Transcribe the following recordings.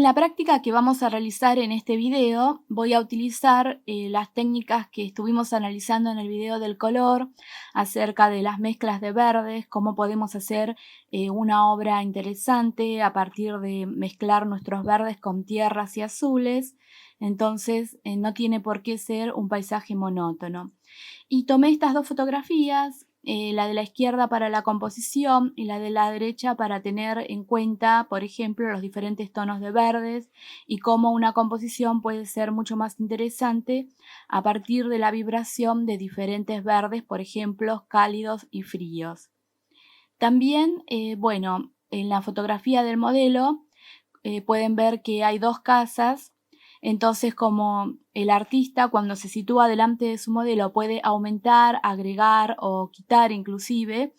la práctica que vamos a realizar en este video, voy a utilizar las técnicas que estuvimos analizando en el video del color, acerca de las mezclas de verdes, cómo podemos hacer una obra interesante a partir de mezclar nuestros verdes con tierras y azules. Entonces, no tiene por qué ser un paisaje monótono. Y tomé estas dos fotografías, la de la izquierda para la composición y la de la derecha para tener en cuenta, por ejemplo, los diferentes tonos de verdes y cómo una composición puede ser mucho más interesante a partir de la vibración de diferentes verdes, por ejemplo, cálidos y fríos. También, bueno, en la fotografía del modelo pueden ver que hay dos casas. Entonces, como el artista cuando se sitúa delante de su modelo puede aumentar, agregar o quitar inclusive,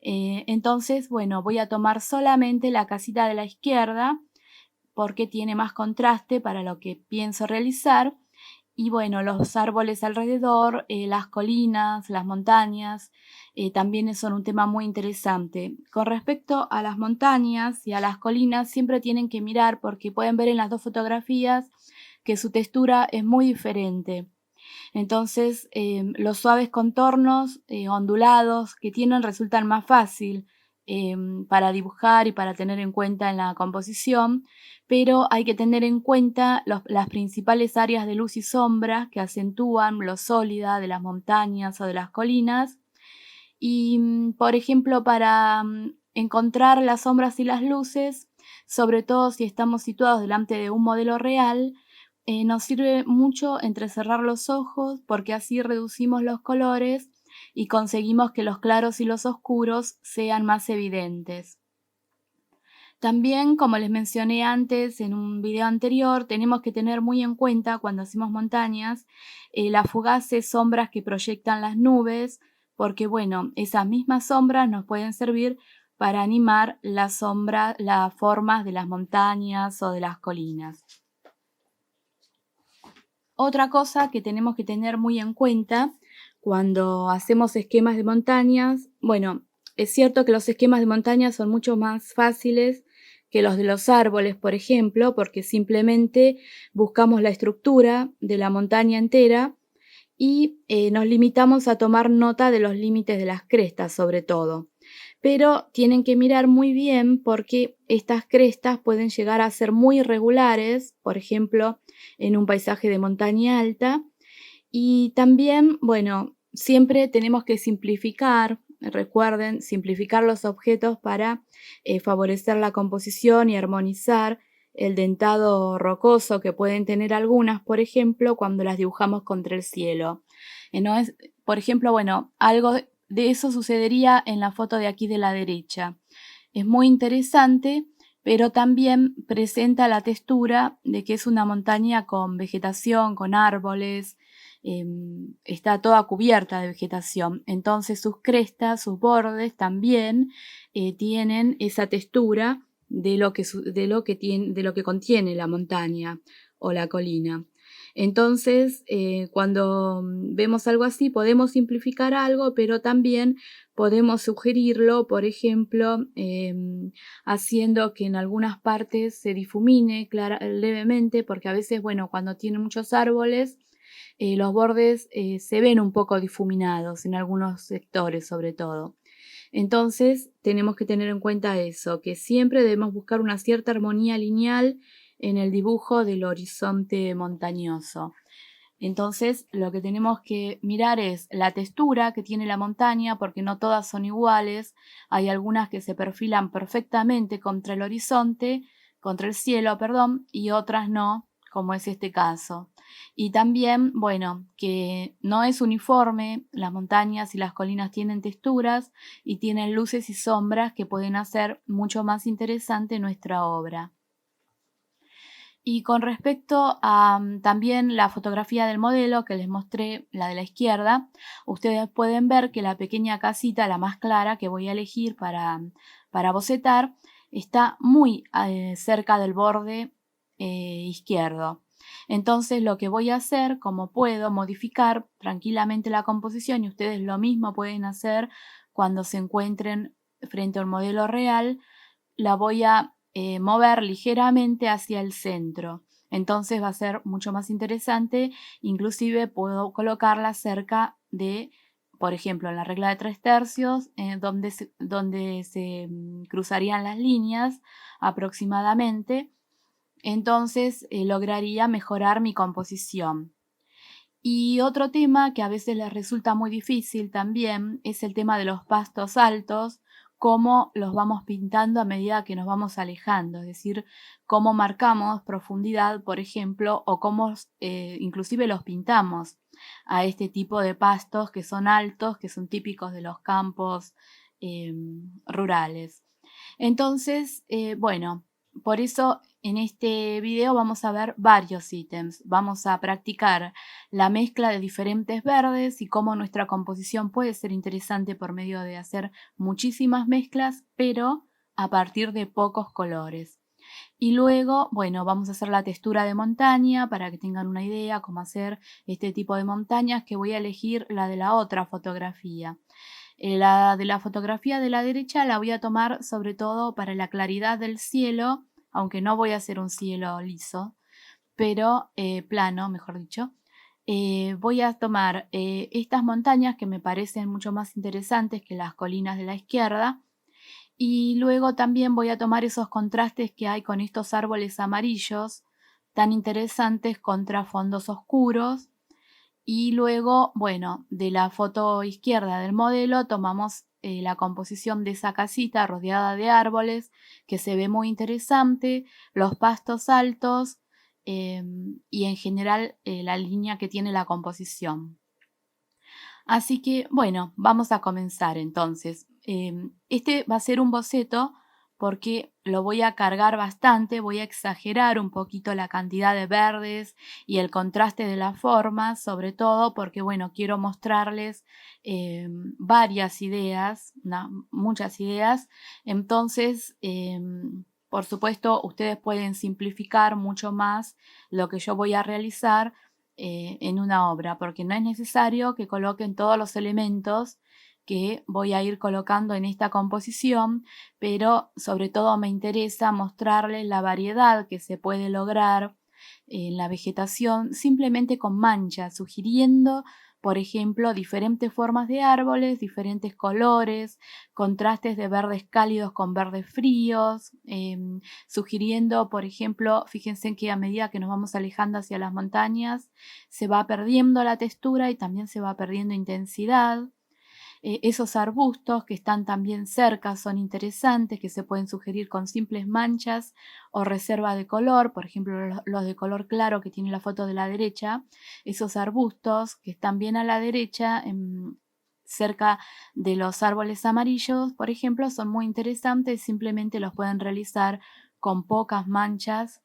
entonces, bueno, voy a tomar solamente la casita de la izquierda porque tiene más contraste para lo que pienso realizar. Y bueno, los árboles alrededor, las colinas, las montañas, también son un tema muy interesante. Con respecto a las montañas y a las colinas, siempre tienen que mirar porque pueden ver en las dos fotografías que su textura es muy diferente. Entonces, los suaves contornos ondulados que tienen resultan más fácil para dibujar y para tener en cuenta en la composición, pero hay que tener en cuenta las principales áreas de luz y sombra que acentúan lo sólida de las montañas o de las colinas. Y, por ejemplo, para encontrar las sombras y las luces, sobre todo si estamos situados delante de un modelo real, nos sirve mucho entrecerrar los ojos porque así reducimos los colores y conseguimos que los claros y los oscuros sean más evidentes. También, como les mencioné antes en un video anterior, tenemos que tener muy en cuenta cuando hacemos montañas las fugaces sombras que proyectan las nubes, porque bueno, esas mismas sombras nos pueden servir para animar las formas de las montañas o de las colinas. Otra cosa que tenemos que tener muy en cuenta cuando hacemos esquemas de montañas, bueno, es cierto que los esquemas de montañas son mucho más fáciles que los de los árboles, por ejemplo, porque simplemente buscamos la estructura de la montaña entera y nos limitamos a tomar nota de los límites de las crestas, sobre todo. Pero tienen que mirar muy bien porque estas crestas pueden llegar a ser muy irregulares, por ejemplo, en un paisaje de montaña alta. Y también, bueno, siempre tenemos que simplificar, recuerden, simplificar los objetos para favorecer la composición y armonizar el dentado rocoso que pueden tener algunas, por ejemplo, cuando las dibujamos contra el cielo. Por ejemplo, bueno, algo de eso sucedería en la foto de aquí de la derecha. Es muy interesante, pero también presenta la textura de que es una montaña con vegetación, con árboles, está toda cubierta de vegetación. Entonces sus crestas, sus bordes también tienen esa textura de lo que contiene la montaña o la colina. Entonces, cuando vemos algo así, podemos simplificar algo, pero también podemos sugerirlo, por ejemplo, haciendo que en algunas partes se difumine levemente, porque a veces, bueno, cuando tiene muchos árboles, los bordes se ven un poco difuminados en algunos sectores, sobre todo. Entonces, tenemos que tener en cuenta eso, que siempre debemos buscar una cierta armonía lineal en el dibujo del horizonte montañoso. Entonces, lo que tenemos que mirar es la textura que tiene la montaña, porque no todas son iguales. Hay algunas que se perfilan perfectamente contra el horizonte, contra el cielo, perdón, y otras no, como es este caso. Y también, bueno, que no es uniforme, las montañas y las colinas tienen texturas y tienen luces y sombras que pueden hacer mucho más interesante nuestra obra. Y con respecto a también la fotografía del modelo que les mostré, la de la izquierda, ustedes pueden ver que la pequeña casita, la más clara que voy a elegir para bocetar, está muy cerca del borde izquierdo. Entonces lo que voy a hacer, como puedo modificar tranquilamente la composición, y ustedes lo mismo pueden hacer cuando se encuentren frente a un modelo real, la voy a mover ligeramente hacia el centro. Entonces va a ser mucho más interesante. Inclusive puedo colocarla cerca de, por ejemplo, en la regla de 3/3, donde se cruzarían las líneas aproximadamente. Entonces lograría mejorar mi composición. Y otro tema que a veces les resulta muy difícil también es el tema de los pastos altos, cómo los vamos pintando a medida que nos vamos alejando, es decir, cómo marcamos profundidad, por ejemplo, o cómo inclusive los pintamos a este tipo de pastos que son altos, que son típicos de los campos rurales. Entonces, bueno, por eso en este video vamos a ver varios ítems. Vamos a practicar la mezcla de diferentes verdes y cómo nuestra composición puede ser interesante por medio de hacer muchísimas mezclas, pero a partir de pocos colores. Y luego, bueno, vamos a hacer la textura de montaña para que tengan una idea cómo hacer este tipo de montañas, que voy a elegir la de la otra fotografía. La de la fotografía de la derecha la voy a tomar sobre todo para la claridad del cielo, aunque no voy a hacer un cielo liso, pero plano, mejor dicho. Voy a tomar estas montañas que me parecen mucho más interesantes que las colinas de la izquierda, y luego también voy a tomar esos contrastes que hay con estos árboles amarillos tan interesantes contra fondos oscuros. Y luego, bueno, de la foto izquierda del modelo tomamos la composición de esa casita rodeada de árboles, que se ve muy interesante, los pastos altos y en general la línea que tiene la composición. Así que, bueno, vamos a comenzar entonces. Este va a ser un boceto porque lo voy a cargar bastante, voy a exagerar un poquito la cantidad de verdes y el contraste de las formas, sobre todo porque, bueno, quiero mostrarles varias ideas, muchas ideas. Entonces, por supuesto, ustedes pueden simplificar mucho más lo que yo voy a realizar en una obra, porque no es necesario que coloquen todos los elementos que voy a ir colocando en esta composición, pero sobre todo me interesa mostrarles la variedad que se puede lograr en la vegetación simplemente con manchas, sugiriendo, por ejemplo, diferentes formas de árboles, diferentes colores, contrastes de verdes cálidos con verdes fríos, sugiriendo, por ejemplo, fíjense que a medida que nos vamos alejando hacia las montañas, se va perdiendo la textura y también se va perdiendo intensidad. Esos arbustos que están también cerca son interesantes, que se pueden sugerir con simples manchas o reserva de color, por ejemplo los de color claro que tiene la foto de la derecha. Esos arbustos que están bien a la derecha, cerca de los árboles amarillos, por ejemplo, son muy interesantes, simplemente los pueden realizar con pocas manchas,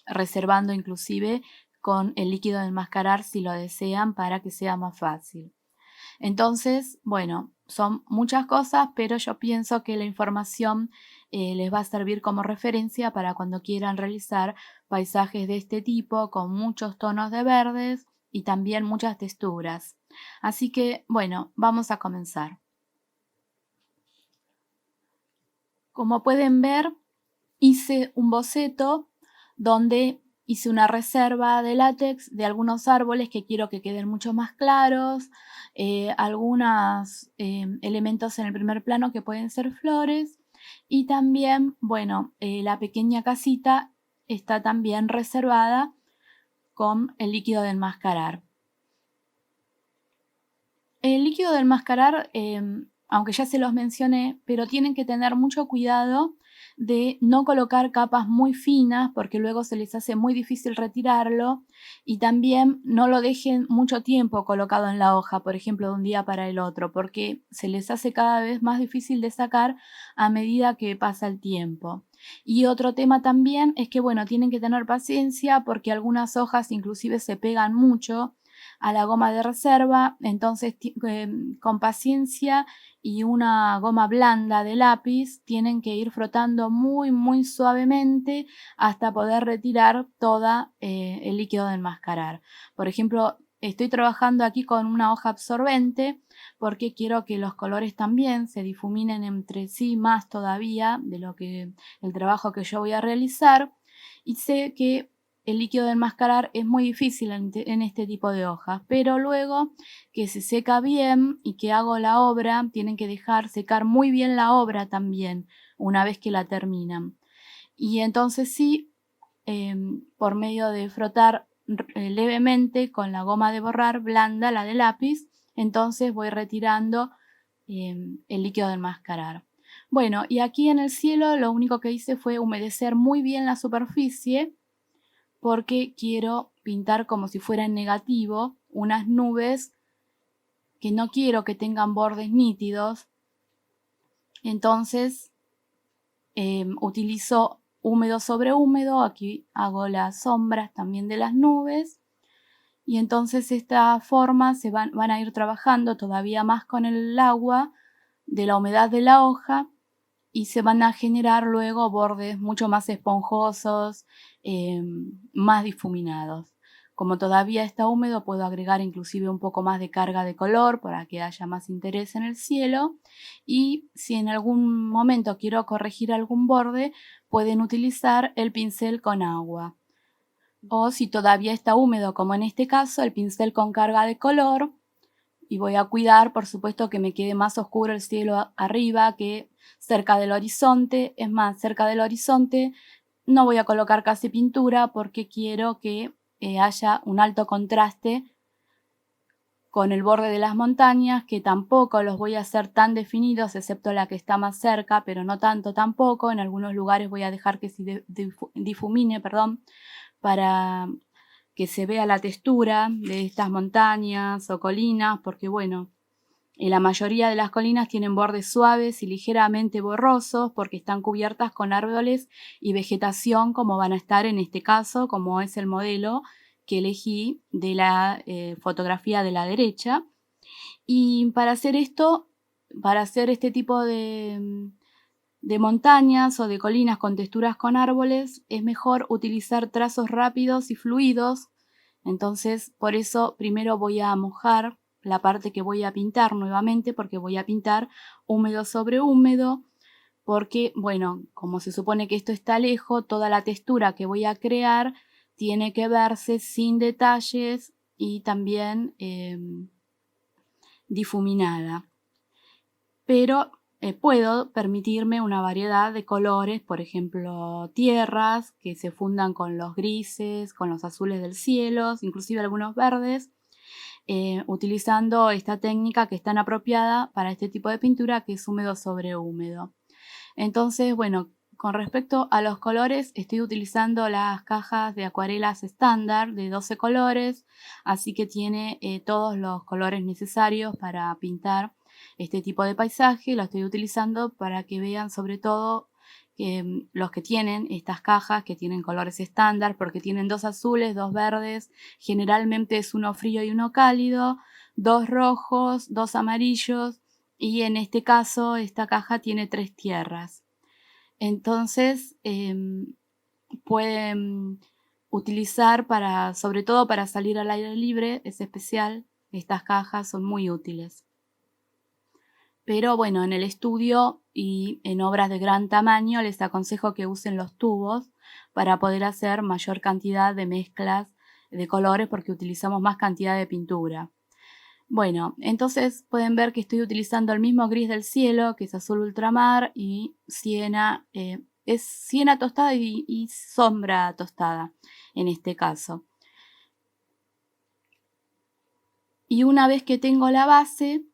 reservando inclusive con el líquido de enmascarar si lo desean para que sea más fácil. Entonces, bueno, son muchas cosas, pero yo pienso que la información les va a servir como referencia para cuando quieran realizar paisajes de este tipo con muchos tonos de verdes y también muchas texturas. Así que, bueno, vamos a comenzar. Como pueden ver, hice un boceto donde hice una reserva de látex de algunos árboles que quiero que queden mucho más claros, algunos elementos en el primer plano que pueden ser flores, y también, bueno, la pequeña casita está también reservada con el líquido de enmascarar. El líquido de enmascarar, aunque ya se los mencioné, pero tienen que tener mucho cuidado de no colocar capas muy finas porque luego se les hace muy difícil retirarlo, y también no lo dejen mucho tiempo colocado en la hoja, por ejemplo, de un día para el otro, porque se les hace cada vez más difícil de sacar a medida que pasa el tiempo. Y otro tema también es que, bueno, tienen que tener paciencia porque algunas hojas inclusive se pegan mucho a la goma de reserva, entonces con paciencia y una goma blanda de lápiz tienen que ir frotando muy suavemente hasta poder retirar todo el líquido de enmascarar. Por ejemplo, estoy trabajando aquí con una hoja absorbente porque quiero que los colores también se difuminen entre sí más todavía de lo que el trabajo que yo voy a realizar. Y sé que el líquido de enmascarar es muy difícil en este tipo de hojas, pero luego que se seca bien y que hago la obra, tienen que dejar secar muy bien la obra también una vez que la terminan. Y entonces sí, por medio de frotar levemente con la goma de borrar blanda, la de lápiz, entonces voy retirando el líquido de enmascarar. Bueno, y aquí en el cielo lo único que hice fue humedecer muy bien la superficie porque quiero pintar como si fuera en negativo unas nubes que no quiero que tengan bordes nítidos. Entonces utilizo húmedo sobre húmedo, aquí hago las sombras también de las nubes y entonces estas formas se van a ir trabajando todavía más con el agua de la humedad de la hoja y se van a generar luego bordes mucho más esponjosos, más difuminados. Como todavía está húmedo, puedo agregar inclusive un poco más de carga de color para que haya más interés en el cielo. Y si en algún momento quiero corregir algún borde, pueden utilizar el pincel con agua. O si todavía está húmedo, como en este caso, el pincel con carga de color. Y voy a cuidar, por supuesto, que me quede más oscuro el cielo arriba que cerca del horizonte. Es más, cerca del horizonte no voy a colocar casi pintura porque quiero que haya un alto contraste con el borde de las montañas, que tampoco los voy a hacer tan definidos, excepto la que está más cerca, pero no tanto tampoco. En algunos lugares voy a dejar que se difumine, perdón, para que se vea la textura de estas montañas o colinas, porque bueno, la mayoría de las colinas tienen bordes suaves y ligeramente borrosos porque están cubiertas con árboles y vegetación, como van a estar en este caso, como es el modelo que elegí de la fotografía de la derecha. Y para hacer esto, para hacer este tipo de montañas o de colinas con texturas con árboles, es mejor utilizar trazos rápidos y fluidos. Entonces, por eso primero voy a mojar la parte que voy a pintar nuevamente, porque voy a pintar húmedo sobre húmedo, porque, bueno, como se supone que esto está lejos, toda la textura que voy a crear tiene que verse sin detalles y también difuminada. Pero puedo permitirme una variedad de colores, por ejemplo, tierras que se fundan con los grises, con los azules del cielo, inclusive algunos verdes, utilizando esta técnica que es tan apropiada para este tipo de pintura, que es húmedo sobre húmedo. Entonces, bueno, con respecto a los colores, estoy utilizando las cajas de acuarelas estándar de 12 colores, así que tiene todos los colores necesarios para pintar este tipo de paisaje. Lo estoy utilizando para que vean sobre todo que los que tienen estas cajas, que tienen colores estándar, porque tienen 2 azules, 2 verdes, generalmente es uno frío y uno cálido, 2 rojos, 2 amarillos, y en este caso esta caja tiene 3 tierras. Entonces pueden utilizar sobre todo para salir al aire libre, es especial, estas cajas son muy útiles. Pero bueno, en el estudio y en obras de gran tamaño les aconsejo que usen los tubos para poder hacer mayor cantidad de mezclas de colores porque utilizamos más cantidad de pintura. Bueno, entonces pueden ver que estoy utilizando el mismo gris del cielo, que es azul ultramar, y siena, es siena tostada y sombra tostada en este caso. Y una vez que tengo la base,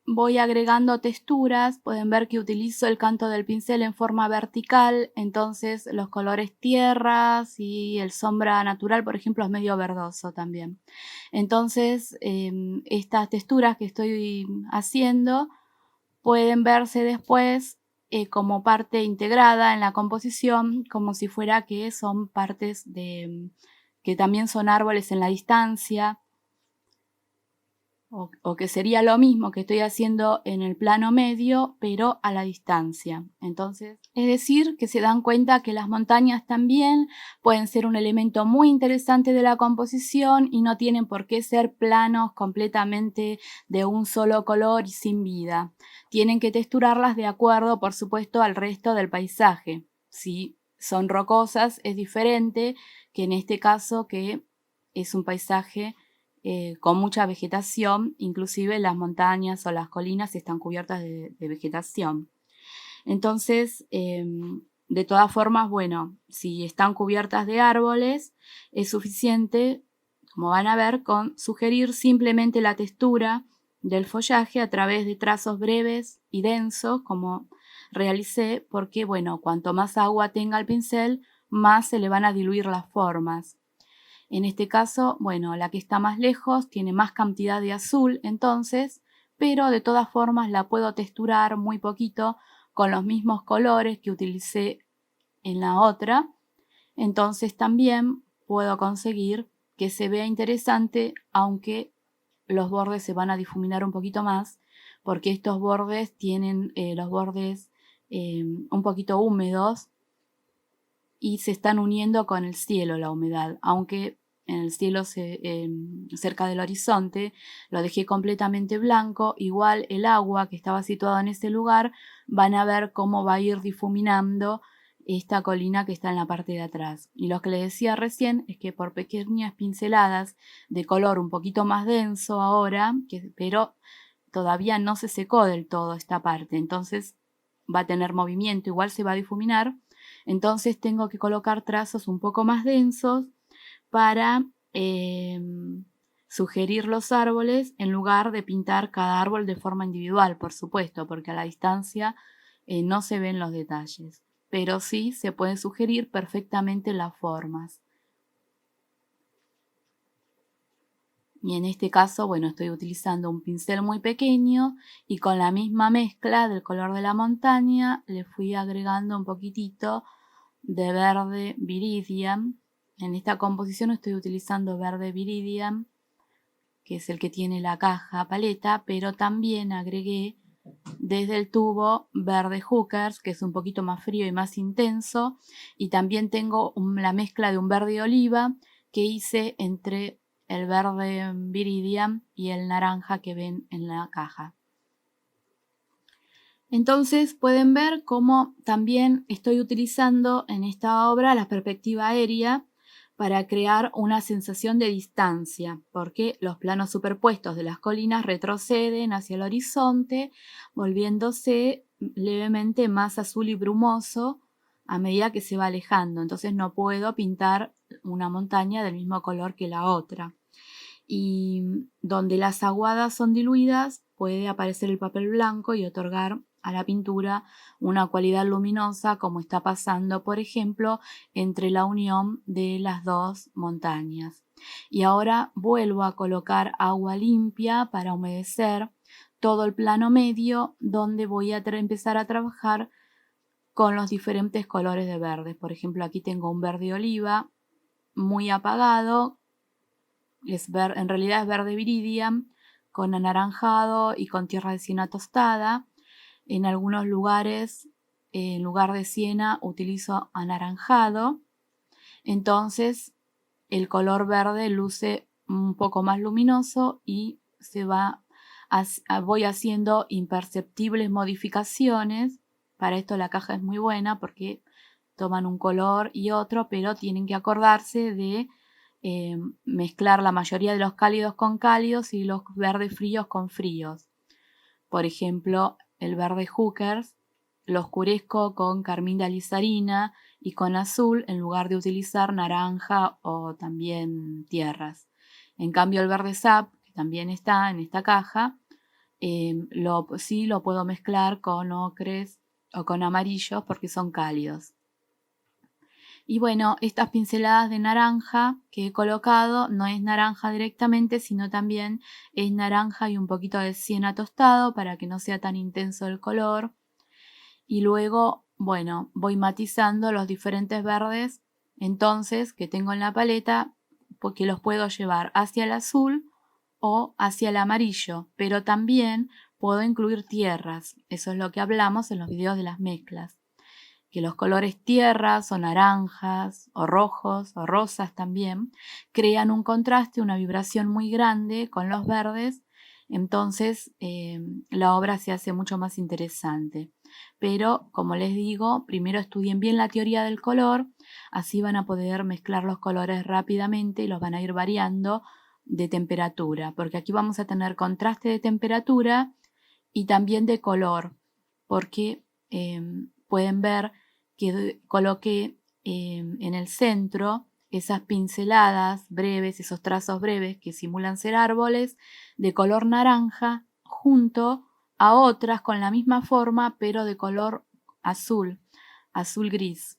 voy agregando texturas. Pueden ver que utilizo el canto del pincel en forma vertical, entonces los colores tierras y el sombra natural, por ejemplo, es medio verdoso también. Entonces, estas texturas que estoy haciendo pueden verse después como parte integrada en la composición, como si fuera que son partes que también son árboles en la distancia. o que sería lo mismo que estoy haciendo en el plano medio, pero a la distancia. Entonces, es decir, que se dan cuenta que las montañas también pueden ser un elemento muy interesante de la composición y no tienen por qué ser planos completamente de un solo color y sin vida. Tienen que texturarlas de acuerdo, por supuesto, al resto del paisaje. Si son rocosas, es diferente que en este caso, que es un paisaje con mucha vegetación, inclusive las montañas o las colinas están cubiertas de vegetación. Entonces, de todas formas, bueno, si están cubiertas de árboles, es suficiente, como van a ver, con sugerir simplemente la textura del follaje a través de trazos breves y densos, como realicé, porque, bueno, cuanto más agua tenga el pincel, más se le van a diluir las formas. En este caso, bueno, la que está más lejos tiene más cantidad de azul, entonces, pero de todas formas la puedo texturar muy poquito con los mismos colores que utilicé en la otra. Entonces también puedo conseguir que se vea interesante, aunque los bordes se van a difuminar un poquito más, porque estos bordes tienen los bordes un poquito húmedos y se están uniendo con el cielo, la humedad, aunque en el cielo cerca del horizonte lo dejé completamente blanco, igual el agua que estaba situado en ese lugar, van a ver cómo va a ir difuminando esta colina que está en la parte de atrás. Y lo que les decía recién es que por pequeñas pinceladas de color un poquito más denso ahora, pero todavía no se secó del todo esta parte, entonces va a tener movimiento, igual se va a difuminar. Entonces tengo que colocar trazos un poco más densos para sugerir los árboles en lugar de pintar cada árbol de forma individual, por supuesto, porque a la distancia no se ven los detalles, pero sí se pueden sugerir perfectamente las formas. Y en este caso, bueno, estoy utilizando un pincel muy pequeño y con la misma mezcla del color de la montaña le fui agregando un poquitito de verde viridian. En esta composición estoy utilizando verde viridian, que es el que tiene la caja paleta, pero también agregué desde el tubo verde hookers, que es un poquito más frío y más intenso, y también tengo la mezcla de un verde oliva que hice entre el verde viridian y el naranja que ven en la caja. Entonces pueden ver cómo también estoy utilizando en esta obra la perspectiva aérea para crear una sensación de distancia, porque los planos superpuestos de las colinas retroceden hacia el horizonte, volviéndose levemente más azul y brumoso a medida que se va alejando. Entonces no puedo pintar una montaña del mismo color que la otra. Y donde las aguadas son diluidas, puede aparecer el papel blanco y otorgar a la pintura una cualidad luminosa, como está pasando, por ejemplo, entre la unión de las dos montañas. Y ahora vuelvo a colocar agua limpia para humedecer todo el plano medio, donde voy a empezar a trabajar con los diferentes colores de verdes. Por ejemplo, aquí tengo un verde oliva muy apagado, en realidad es verde viridian, con anaranjado y con tierra de siena tostada. En algunos lugares, en lugar de siena, utilizo anaranjado. Entonces, el color verde luce un poco más luminoso y voy haciendo imperceptibles modificaciones. Para esto la caja es muy buena porque toman un color y otro, pero tienen que acordarse de mezclar la mayoría de los cálidos con cálidos y los verdes fríos con fríos. Por ejemplo, el verde hookers lo oscurezco con carmín de alizarina y con azul en lugar de utilizar naranja o también tierras. En cambio, el verde sap, que también está en esta caja, sí lo puedo mezclar con ocres o con amarillos porque son cálidos. Y bueno, estas pinceladas de naranja que he colocado no es naranja directamente, sino también es naranja y un poquito de siena tostado para que no sea tan intenso el color. Y luego, bueno, voy matizando los diferentes verdes entonces que tengo en la paleta, porque los puedo llevar hacia el azul o hacia el amarillo, pero también puedo incluir tierras. Eso es lo que hablamos en los videos de las mezclas. Que los colores tierras o naranjas o rojos o rosas también crean un contraste, una vibración muy grande con los verdes. Entonces la obra se hace mucho más interesante. Pero como les digo, primero estudien bien la teoría del color, así van a poder mezclar los colores rápidamente y los van a ir variando de temperatura, porque aquí vamos a tener contraste de temperatura y también de color, porque pueden ver que coloqué en el centro esas pinceladas breves, esos trazos breves que simulan ser árboles de color naranja junto a otras con la misma forma pero de color azul, azul gris,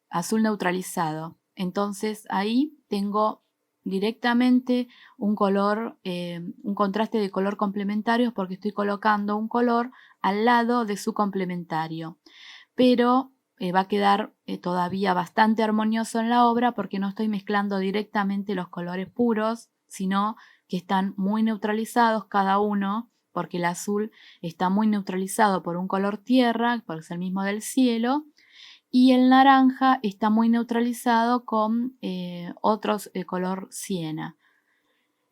azul neutralizado. Entonces ahí tengo directamente un color, un contraste de color complementarios porque estoy colocando un color al lado de su complementario. Pero va a quedar todavía bastante armonioso en la obra porque no estoy mezclando directamente los colores puros, sino que están muy neutralizados cada uno, porque el azul está muy neutralizado por un color tierra, porque es el mismo del cielo, y el naranja está muy neutralizado con otros color siena.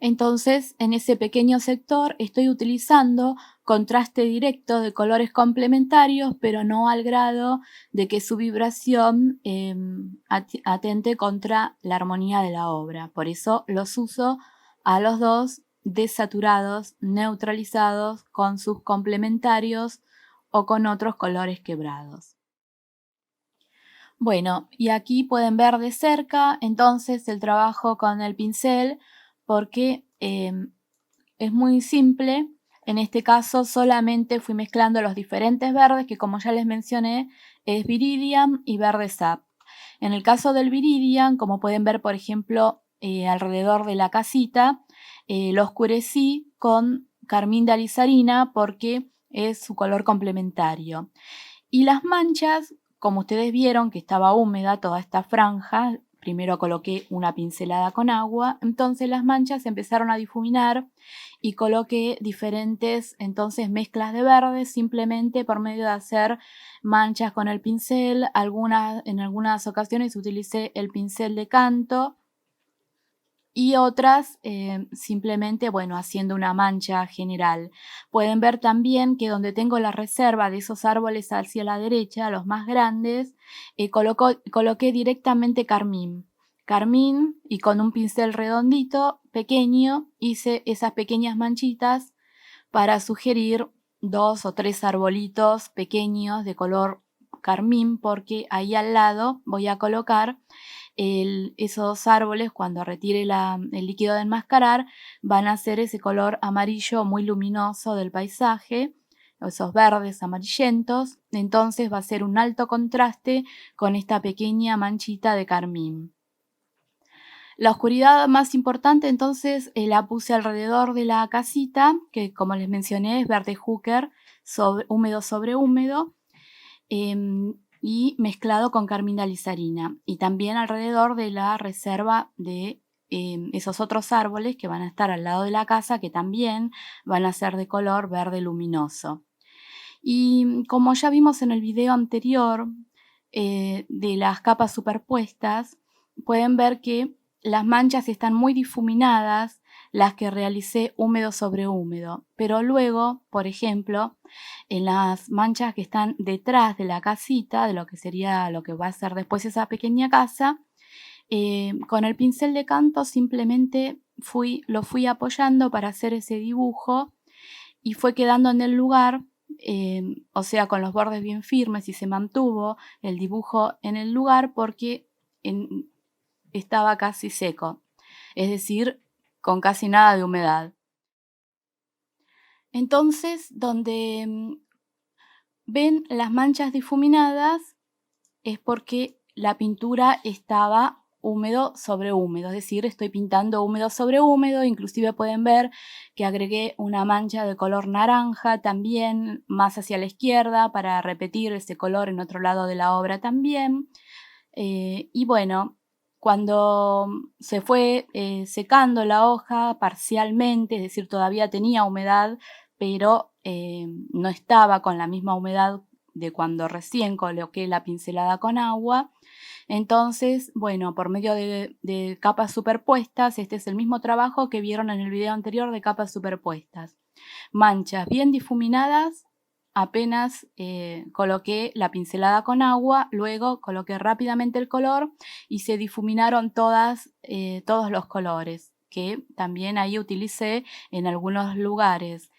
Entonces, en ese pequeño sector estoy utilizando contraste directo de colores complementarios, pero no al grado de que su vibración atente contra la armonía de la obra. Por eso los uso a los dos desaturados, neutralizados con sus complementarios o con otros colores quebrados. Bueno, y aquí pueden ver de cerca entonces el trabajo con el pincel porque es muy simple. En este caso solamente fui mezclando los diferentes verdes que, como ya les mencioné, es Viridian y verde sap. En el caso del Viridian, como pueden ver por ejemplo alrededor de la casita, lo oscurecí con carmín de alizarina porque es su color complementario. Y las manchas, como ustedes vieron que estaba húmeda toda esta franja, primero coloqué una pincelada con agua, entonces las manchas empezaron a difuminar y coloqué diferentes entonces mezclas de verdes simplemente por medio de hacer manchas con el pincel. En algunas ocasiones utilicé el pincel de canto y otras simplemente, bueno, haciendo una mancha general. Pueden ver también que donde tengo la reserva de esos árboles hacia la derecha, los más grandes, coloqué directamente carmín. Carmín y con un pincel redondito, pequeño, hice esas pequeñas manchitas para sugerir 2 o 3 arbolitos pequeños de color carmín, porque ahí al lado voy a colocar esos árboles. Cuando retire el líquido de enmascarar van a ser ese color amarillo muy luminoso del paisaje, esos verdes amarillentos. Entonces va a ser un alto contraste con esta pequeña manchita de carmín. La oscuridad más importante entonces la puse alrededor de la casita, que como les mencioné es verde hooker, húmedo sobre húmedo, y mezclado con carmín de alizarina. Y también alrededor de la reserva de esos otros árboles que van a estar al lado de la casa, que también van a ser de color verde luminoso. Y como ya vimos en el video anterior de las capas superpuestas, pueden ver que las manchas están muy difuminadas, las que realicé húmedo sobre húmedo, pero luego, por ejemplo, en las manchas que están detrás de la casita, de lo que sería lo que va a ser después esa pequeña casa, con el pincel de canto simplemente lo fui apoyando para hacer ese dibujo y fue quedando en el lugar, o sea, con los bordes bien firmes, y se mantuvo el dibujo en el lugar porque estaba casi seco, es decir, con casi nada de humedad. Entonces, donde ven las manchas difuminadas es porque la pintura estaba húmedo sobre húmedo, es decir, estoy pintando húmedo sobre húmedo. Inclusive pueden ver que agregué una mancha de color naranja también más hacia la izquierda para repetir ese color en otro lado de la obra también. Y bueno, Cuando se fue secando la hoja parcialmente, es decir, todavía tenía humedad, pero no estaba con la misma humedad de cuando recién coloqué la pincelada con agua. Entonces, bueno, por medio de capas superpuestas, este es el mismo trabajo que vieron en el video anterior de capas superpuestas. Manchas bien difuminadas, apenas coloqué la pincelada con agua, luego coloqué rápidamente el color y se difuminaron todos los colores, que también ahí utilicé en algunos lugares.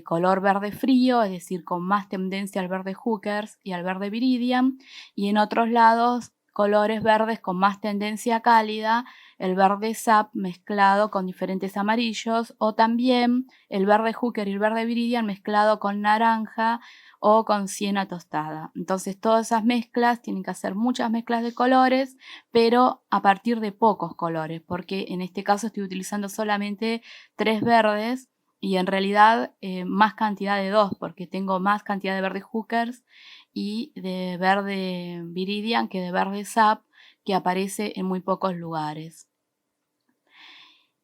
Color verde frío, es decir, con más tendencia al verde Hookers y al verde Viridian, y en otros lados colores verdes con más tendencia cálida, el verde sap mezclado con diferentes amarillos, o también el verde Hooker y el verde Viridian mezclado con naranja o con siena tostada. Entonces todas esas mezclas tienen que hacer muchas mezclas de colores, pero a partir de pocos colores, porque en este caso estoy utilizando solamente 3 verdes y en realidad más cantidad de 2, porque tengo más cantidad de verde Hookers y de verde Viridian que de verde sap, que aparece en muy pocos lugares.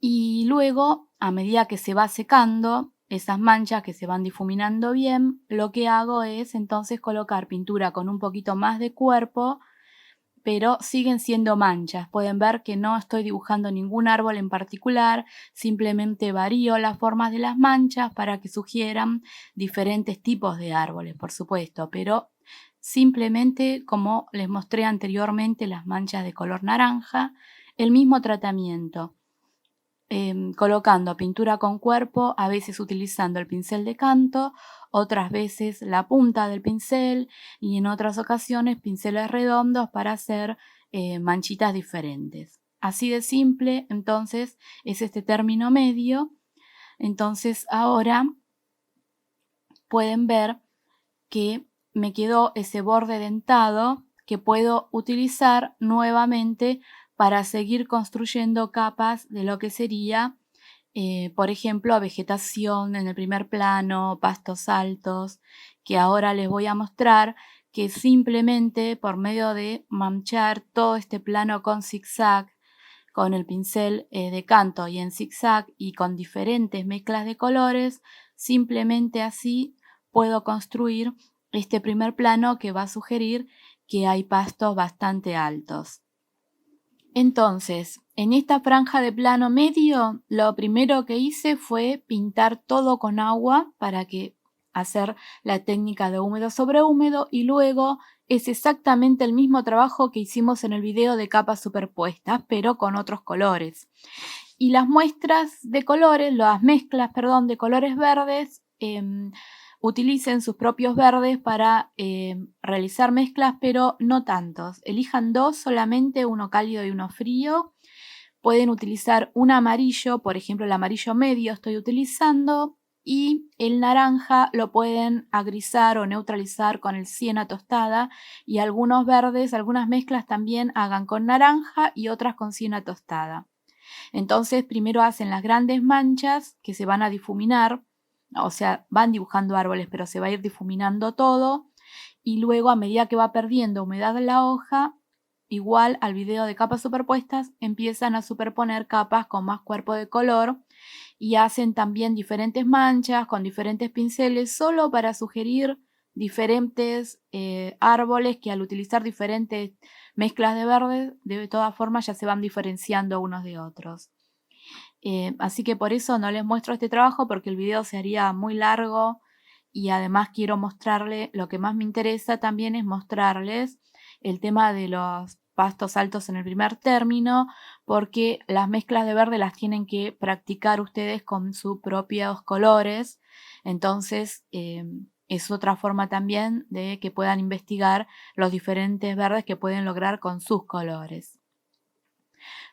Y luego, a medida que se va secando, esas manchas que se van difuminando bien, lo que hago es entonces colocar pintura con un poquito más de cuerpo, pero siguen siendo manchas. Pueden ver que no estoy dibujando ningún árbol en particular, simplemente varío las formas de las manchas para que sugieran diferentes tipos de árboles, por supuesto, pero simplemente, como les mostré anteriormente, las manchas de color naranja, el mismo tratamiento. Colocando pintura con cuerpo, a veces utilizando el pincel de canto, otras veces la punta del pincel y en otras ocasiones pinceles redondos para hacer manchitas diferentes. Así de simple, entonces, es este término medio. Entonces ahora pueden ver que me quedó ese borde dentado que puedo utilizar nuevamente para seguir construyendo capas de lo que sería, por ejemplo, vegetación en el primer plano, pastos altos, que ahora les voy a mostrar que simplemente por medio de manchar todo este plano con zigzag, con el pincel de canto y en zigzag y con diferentes mezclas de colores, simplemente así puedo construir este primer plano que va a sugerir que hay pastos bastante altos. Entonces, en esta franja de plano medio, lo primero que hice fue pintar todo con agua para hacer la técnica de húmedo sobre húmedo, y luego es exactamente el mismo trabajo que hicimos en el video de capas superpuestas, pero con otros colores. Y las muestras de colores, las mezclas, perdón, de colores verdes, utilicen sus propios verdes para realizar mezclas, pero no tantos. Elijan 2 solamente, uno cálido y uno frío. Pueden utilizar un amarillo, por ejemplo el amarillo medio estoy utilizando, y el naranja lo pueden agrisar o neutralizar con el siena tostada, y algunos verdes, algunas mezclas también hagan con naranja y otras con siena tostada. Entonces primero hacen las grandes manchas que se van a difuminar, o sea, van dibujando árboles, pero se va a ir difuminando todo, y luego a medida que va perdiendo humedad en la hoja, igual al video de capas superpuestas, empiezan a superponer capas con más cuerpo de color y hacen también diferentes manchas con diferentes pinceles, solo para sugerir diferentes árboles que al utilizar diferentes mezclas de verde, de todas formas ya se van diferenciando unos de otros. Así que por eso no les muestro este trabajo, porque el video se haría muy largo, y además quiero mostrarles, lo que más me interesa también es mostrarles el tema de los pastos altos en el primer término, porque las mezclas de verde las tienen que practicar ustedes con sus propios colores. Entonces es otra forma también de que puedan investigar los diferentes verdes que pueden lograr con sus colores.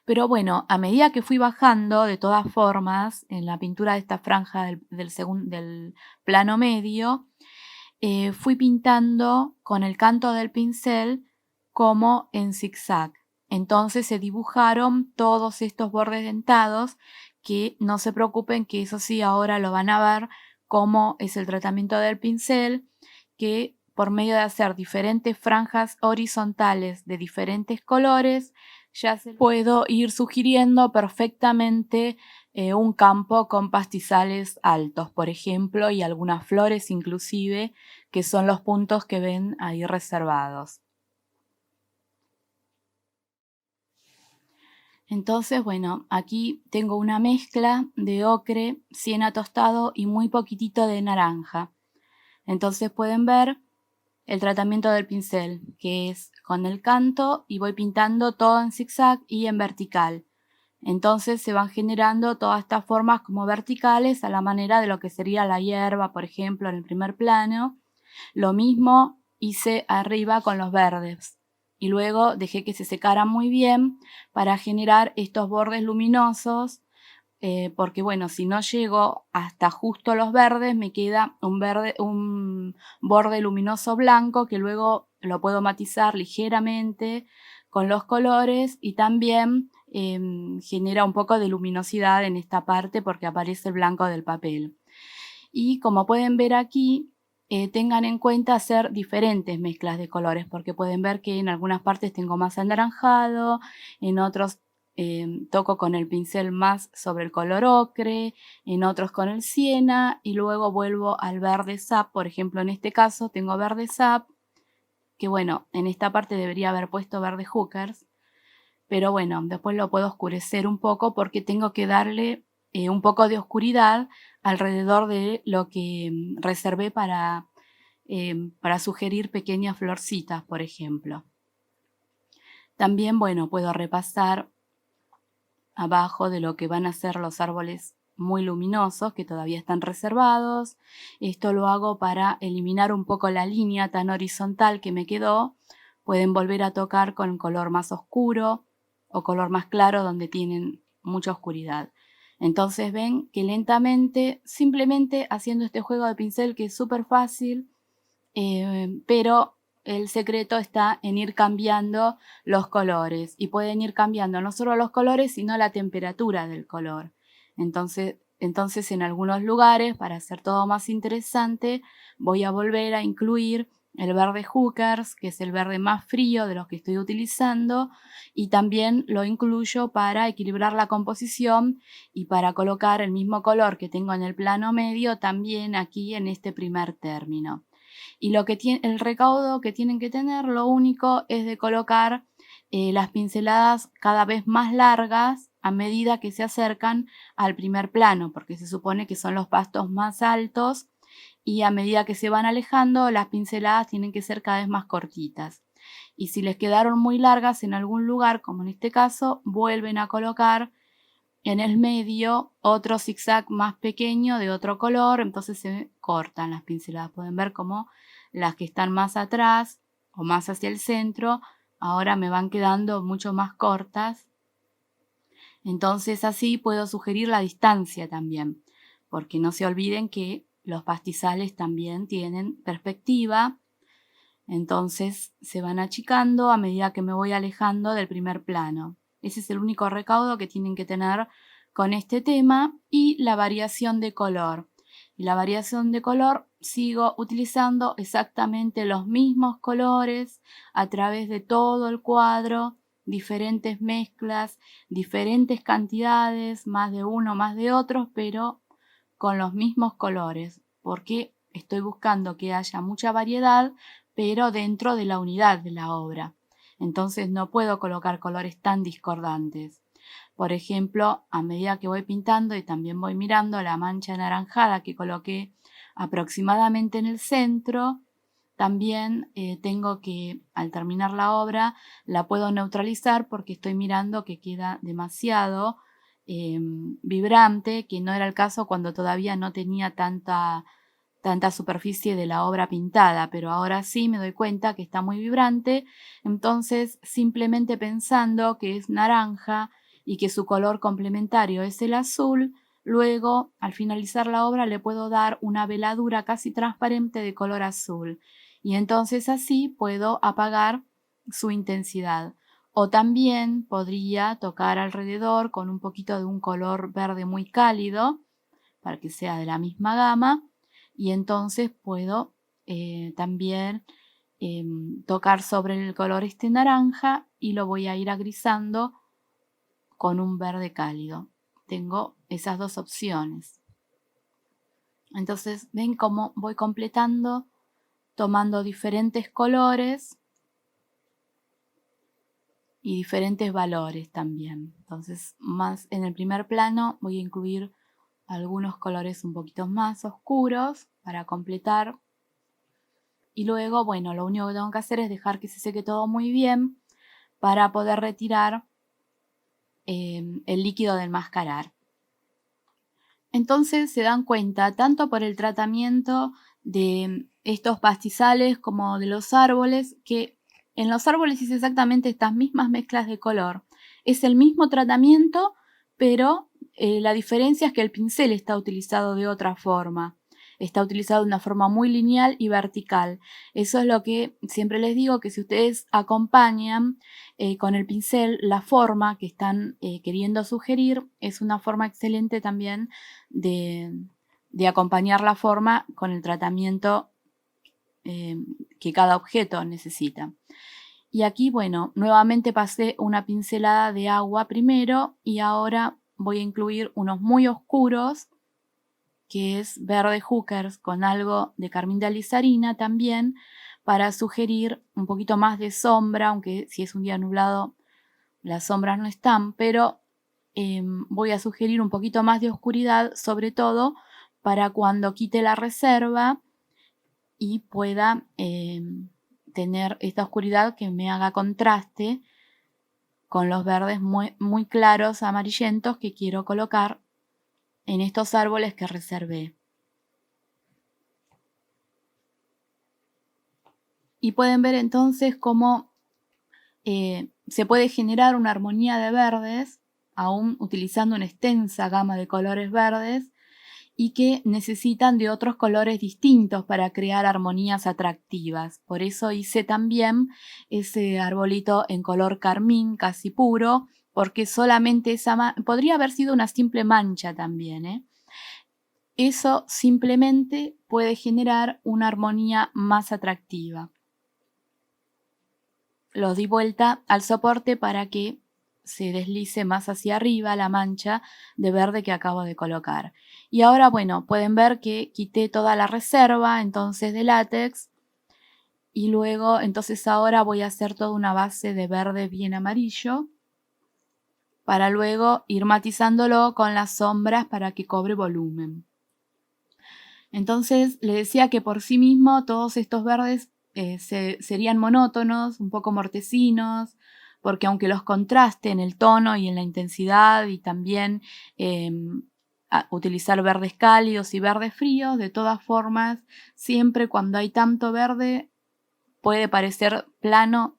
Pero bueno, a medida que fui bajando, de todas formas, en la pintura de esta franja del plano medio, fui pintando con el canto del pincel como en zigzag. Entonces se dibujaron todos estos bordes dentados, que no se preocupen, que eso sí ahora lo van a ver cómo es el tratamiento del pincel, que por medio de hacer diferentes franjas horizontales de diferentes colores, ya se puedo ir sugiriendo perfectamente un campo con pastizales altos, por ejemplo, y algunas flores inclusive, que son los puntos que ven ahí reservados. Entonces, bueno, aquí tengo una mezcla de ocre, siena tostado y muy poquitito de naranja. Entonces pueden ver el tratamiento del pincel, que es con el canto y voy pintando todo en zigzag y en vertical. Entonces se van generando todas estas formas como verticales a la manera de lo que sería la hierba, por ejemplo, en el primer plano. Lo mismo hice arriba con los verdes y luego dejé que se secaran muy bien para generar estos bordes luminosos, porque bueno, si no llego hasta justo los verdes me queda un borde luminoso blanco que luego lo puedo matizar ligeramente con los colores y también genera un poco de luminosidad en esta parte porque aparece el blanco del papel. Y como pueden ver aquí, tengan en cuenta hacer diferentes mezclas de colores, porque pueden ver que en algunas partes tengo más anaranjado, en otros toco con el pincel más sobre el color ocre, en otros con el siena y luego vuelvo al verde sap. Por ejemplo, en este caso tengo verde sap, que bueno, en esta parte debería haber puesto verde hookers, pero bueno, después lo puedo oscurecer un poco porque tengo que darle un poco de oscuridad alrededor de lo que reservé para sugerir pequeñas florcitas, por ejemplo. También, bueno, puedo repasar abajo de lo que van a ser los árboles muy luminosos que todavía están reservados. Esto lo hago para eliminar un poco la línea tan horizontal que me quedó. Pueden volver a tocar con color más oscuro o color más claro donde tienen mucha oscuridad. Entonces ven que lentamente, simplemente haciendo este juego de pincel que es súper fácil, pero el secreto está en ir cambiando los colores y pueden ir cambiando no solo los colores, sino la temperatura del color. Entonces en algunos lugares, para hacer todo más interesante, voy a volver a incluir el verde hookers, que es el verde más frío de los que estoy utilizando, y también lo incluyo para equilibrar la composición y para colocar el mismo color que tengo en el plano medio también aquí en este primer término. Y el recaudo que tienen que tener, lo único es de colocar las pinceladas cada vez más largas a medida que se acercan al primer plano, porque se supone que son los pastos más altos y a medida que se van alejando, las pinceladas tienen que ser cada vez más cortitas. Y si les quedaron muy largas en algún lugar, como en este caso, vuelven a colocar en el medio otro zigzag más pequeño de otro color, entonces se cortan las pinceladas. Pueden ver cómo las que están más atrás o más hacia el centro ahora me van quedando mucho más cortas. Entonces así puedo sugerir la distancia también, porque no se olviden que los pastizales también tienen perspectiva, entonces se van achicando a medida que me voy alejando del primer plano. Ese es el único recaudo que tienen que tener con este tema y la variación de color. Y la variación de color sigo utilizando exactamente los mismos colores a través de todo el cuadro, diferentes mezclas, diferentes cantidades, más de uno, más de otros, pero con los mismos colores, porque estoy buscando que haya mucha variedad, pero dentro de la unidad de la obra. Entonces no puedo colocar colores tan discordantes. Por ejemplo, a medida que voy pintando y también voy mirando la mancha anaranjada que coloqué aproximadamente en el centro, también tengo que, al terminar la obra, la puedo neutralizar porque estoy mirando que queda demasiado vibrante, que no era el caso cuando todavía no tenía tanta superficie de la obra pintada, pero ahora sí me doy cuenta que está muy vibrante, entonces simplemente pensando que es naranja y que su color complementario es el azul, luego al finalizar la obra le puedo dar una veladura casi transparente de color azul y entonces así puedo apagar su intensidad. O también podría tocar alrededor con un poquito de un color verde muy cálido para que sea de la misma gama y entonces puedo también tocar sobre el color este naranja y lo voy a ir agrisando con un verde cálido. Tengo esas dos opciones. Entonces, ven cómo voy completando, tomando diferentes colores y diferentes valores también. Entonces, más en el primer plano voy a incluir algunos colores un poquito más oscuros para completar. Y luego, bueno, lo único que tengo que hacer es dejar que se seque todo muy bien para poder retirar el líquido del mascarar. Entonces se dan cuenta, tanto por el tratamiento de estos pastizales como de los árboles, que en los árboles es exactamente estas mismas mezclas de color. Es el mismo tratamiento, pero la diferencia es que el pincel está utilizado de otra forma. Está utilizado de una forma muy lineal y vertical. Eso es lo que siempre les digo, que si ustedes acompañan con el pincel la forma que están queriendo sugerir, es una forma excelente también de acompañar la forma con el tratamiento que cada objeto necesita. Y aquí, bueno, nuevamente pasé una pincelada de agua primero y ahora voy a incluir unos muy oscuros, que es verde Hookers con algo de carmín de alizarina también, para sugerir un poquito más de sombra, aunque si es un día nublado las sombras no están, pero voy a sugerir un poquito más de oscuridad, sobre todo para cuando quite la reserva y pueda tener esta oscuridad que me haga contraste con los verdes muy, muy claros, amarillentos, que quiero colocar en estos árboles que reservé. Y pueden ver entonces cómo se puede generar una armonía de verdes, aún utilizando una extensa gama de colores verdes, y que necesitan de otros colores distintos para crear armonías atractivas. Por eso hice también ese arbolito en color carmín casi puro, porque solamente esa podría haber sido una simple mancha también, Eso simplemente puede generar una armonía más atractiva. Los di vuelta al soporte para que se deslice más hacia arriba la mancha de verde que acabo de colocar. Y ahora, bueno, pueden ver que quité toda la reserva entonces de látex y luego, entonces ahora voy a hacer toda una base de verde bien amarillo para luego ir matizándolo con las sombras para que cobre volumen. Entonces, les decía que por sí mismo todos estos verdes serían monótonos, un poco mortecinos, porque aunque los contraste en el tono y en la intensidad y también utilizar verdes cálidos y verdes fríos, de todas formas, siempre cuando hay tanto verde puede parecer plano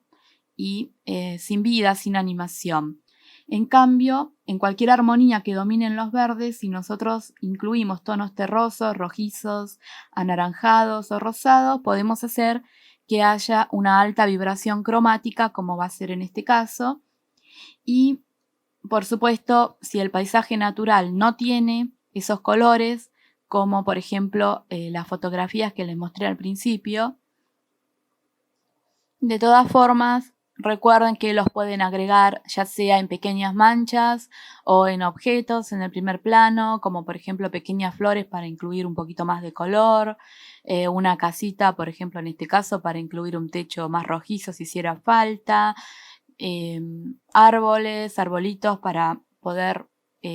y sin vida, sin animación. En cambio, en cualquier armonía que dominen los verdes, si nosotros incluimos tonos terrosos, rojizos, anaranjados o rosados, podemos hacer que haya una alta vibración cromática, como va a ser en este caso. Y, por supuesto, si el paisaje natural no tiene esos colores, como por ejemplo las fotografías que les mostré al principio, de todas formas, recuerden que los pueden agregar ya sea en pequeñas manchas o en objetos en el primer plano, como por ejemplo pequeñas flores para incluir un poquito más de color, una casita, por ejemplo, en este caso, para incluir un techo más rojizo si hiciera falta, árboles, arbolitos para poder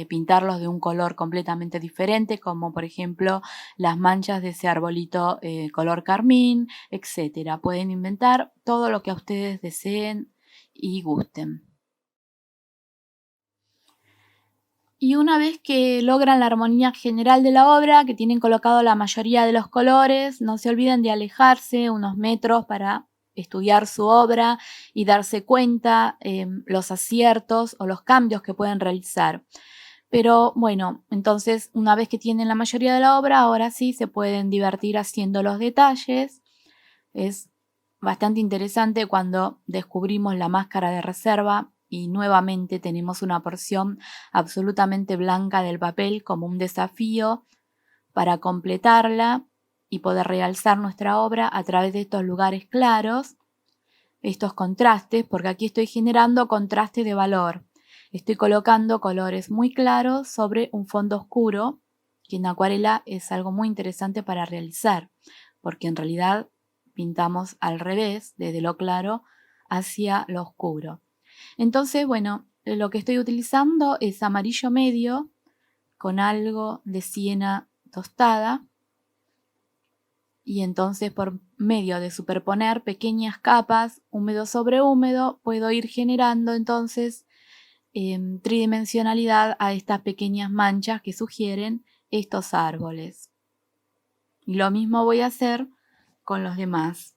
pintarlos de un color completamente diferente, como por ejemplo las manchas de ese arbolito color carmín, etc. Pueden inventar todo lo que a ustedes deseen y gusten. Y una vez que logran la armonía general de la obra, que tienen colocado la mayoría de los colores, no se olviden de alejarse unos metros para estudiar su obra y darse cuenta los aciertos o los cambios que pueden realizar. Pero bueno, entonces una vez que tienen la mayoría de la obra, ahora sí se pueden divertir haciendo los detalles. Es bastante interesante cuando descubrimos la máscara de reserva y nuevamente tenemos una porción absolutamente blanca del papel como un desafío para completarla y poder realzar nuestra obra a través de estos lugares claros. estos contrastes, porque aquí estoy generando contraste de valor. Estoy colocando colores muy claros sobre un fondo oscuro, que en acuarela es algo muy interesante para realizar, porque en realidad pintamos al revés, desde lo claro hacia lo oscuro. Entonces, bueno, lo que estoy utilizando es amarillo medio con algo de siena tostada, y entonces por medio de superponer pequeñas capas húmedo sobre húmedo puedo ir generando entonces tridimensionalidad a estas pequeñas manchas que sugieren estos árboles. Y lo mismo voy a hacer con los demás.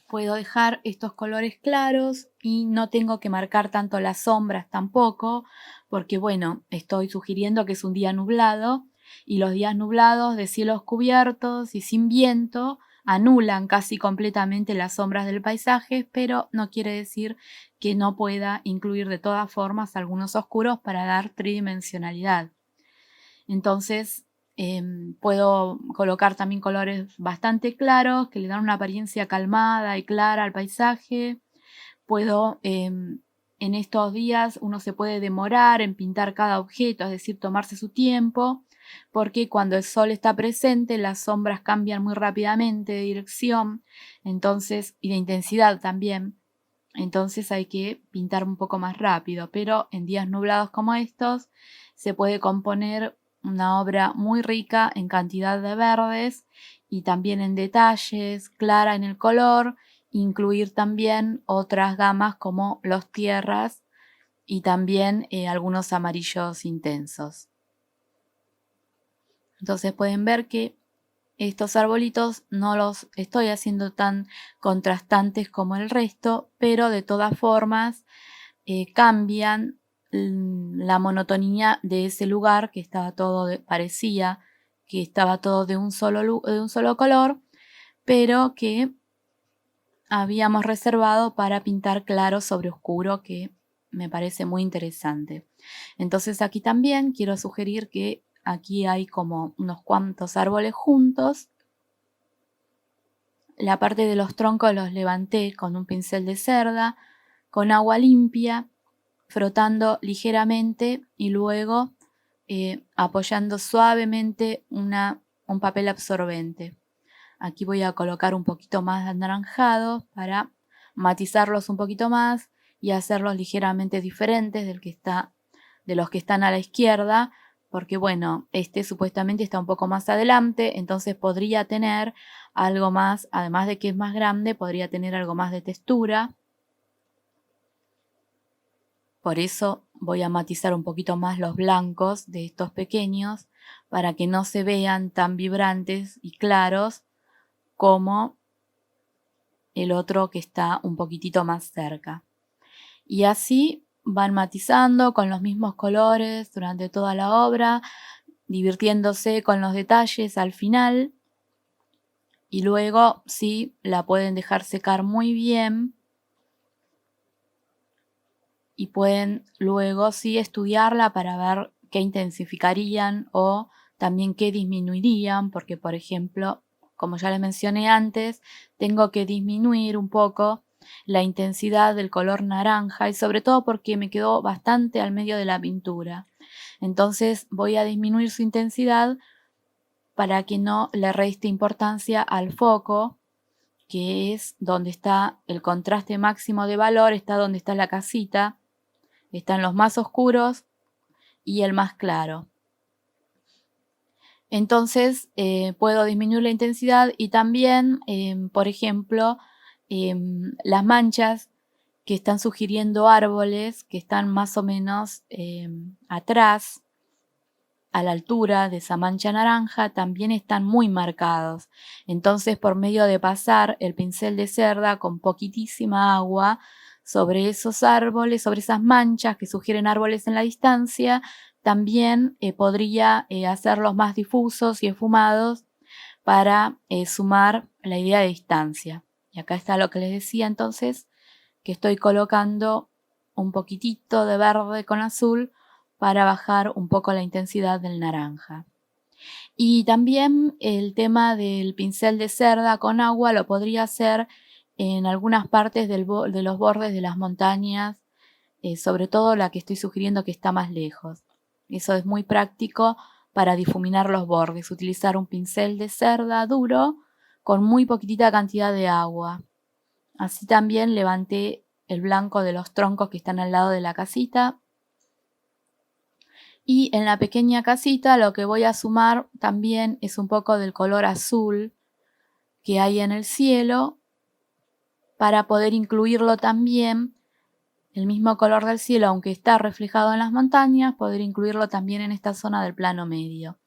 Puedo dejar estos colores claros y no tengo que marcar tanto las sombras tampoco, porque bueno, estoy sugiriendo que es un día nublado y los días nublados de cielos cubiertos y sin viento anulan casi completamente las sombras del paisaje, pero no quiere decir que no pueda incluir de todas formas algunos oscuros para dar tridimensionalidad. Entonces, puedo colocar también colores bastante claros que le dan una apariencia calmada y clara al paisaje. Puedo, en estos días uno se puede demorar en pintar cada objeto, es decir, tomarse su tiempo, porque cuando el sol está presente las sombras cambian muy rápidamente de dirección, entonces, y de intensidad también. Entonces hay que pintar un poco más rápido, pero en días nublados como estos se puede componer una obra muy rica en cantidad de verdes y también en detalles, clara en el color, incluir también otras gamas como los tierras y también algunos amarillos intensos. Entonces pueden ver que estos arbolitos no los estoy haciendo tan contrastantes como el resto, pero de todas formas cambian la monotonía de ese lugar que estaba todo, parecía que estaba todo de un solo color, pero que habíamos reservado para pintar claro sobre oscuro, que me parece muy interesante. Entonces aquí también quiero sugerir que aquí hay como unos cuantos árboles juntos. La parte de los troncos los levanté con un pincel de cerda, con agua limpia, frotando ligeramente y luego apoyando suavemente un papel absorbente. Aquí voy a colocar un poquito más de anaranjado para matizarlos un poquito más y hacerlos ligeramente diferentes de los que están a la izquierda, porque bueno, este supuestamente está un poco más adelante, entonces podría tener algo más, además de que es más grande, podría tener algo más de textura. Por eso voy a matizar un poquito más los blancos de estos pequeños para que no se vean tan vibrantes y claros como el otro que está un poquitito más cerca. Y así van matizando con los mismos colores durante toda la obra, divirtiéndose con los detalles al final. Y luego sí, la pueden dejar secar muy bien. Y pueden luego sí estudiarla para ver qué intensificarían o también qué disminuirían, porque por ejemplo, como ya les mencioné antes, tengo que disminuir un poco la intensidad del color naranja y sobre todo porque me quedó bastante al medio de la pintura. Entonces voy a disminuir su intensidad para que no le reste importancia al foco, que es donde está el contraste máximo de valor, está donde está la casita. Están los más oscuros y el más claro. Entonces puedo disminuir la intensidad y también, por ejemplo, las manchas que están sugiriendo árboles que están más o menos atrás, a la altura de esa mancha naranja, también están muy marcados. Entonces, por medio de pasar el pincel de cerda con poquitísima agua sobre esos árboles, sobre esas manchas que sugieren árboles en la distancia, también podría hacerlos más difusos y esfumados para sumar la idea de distancia. Y acá está lo que les decía entonces, que estoy colocando un poquitito de verde con azul para bajar un poco la intensidad del naranja. Y también el tema del pincel de cerda con agua lo podría hacer en algunas partes de los bordes de las montañas, sobre todo la que estoy sugiriendo que está más lejos. Eso es muy práctico para difuminar los bordes, utilizar un pincel de cerda duro con muy poquitita cantidad de agua. Así también levanté el blanco de los troncos que están al lado de la casita. Y en la pequeña casita lo que voy a sumar también es un poco del color azul que hay en el cielo, para poder incluirlo también, el mismo color del cielo, aunque está reflejado en las montañas, poder incluirlo también en esta zona del plano medio.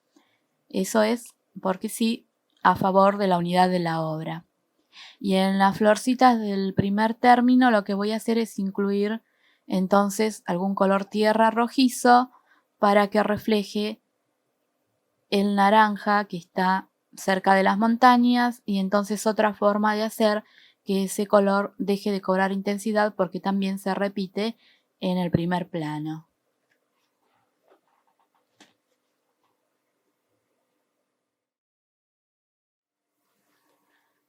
Eso es, porque sí, a favor de la unidad de la obra. Y en las florcitas del primer término lo que voy a hacer es incluir entonces algún color tierra rojizo para que refleje el naranja que está cerca de las montañas, y entonces otra forma de hacer que ese color deje de cobrar intensidad porque también se repite en el primer plano.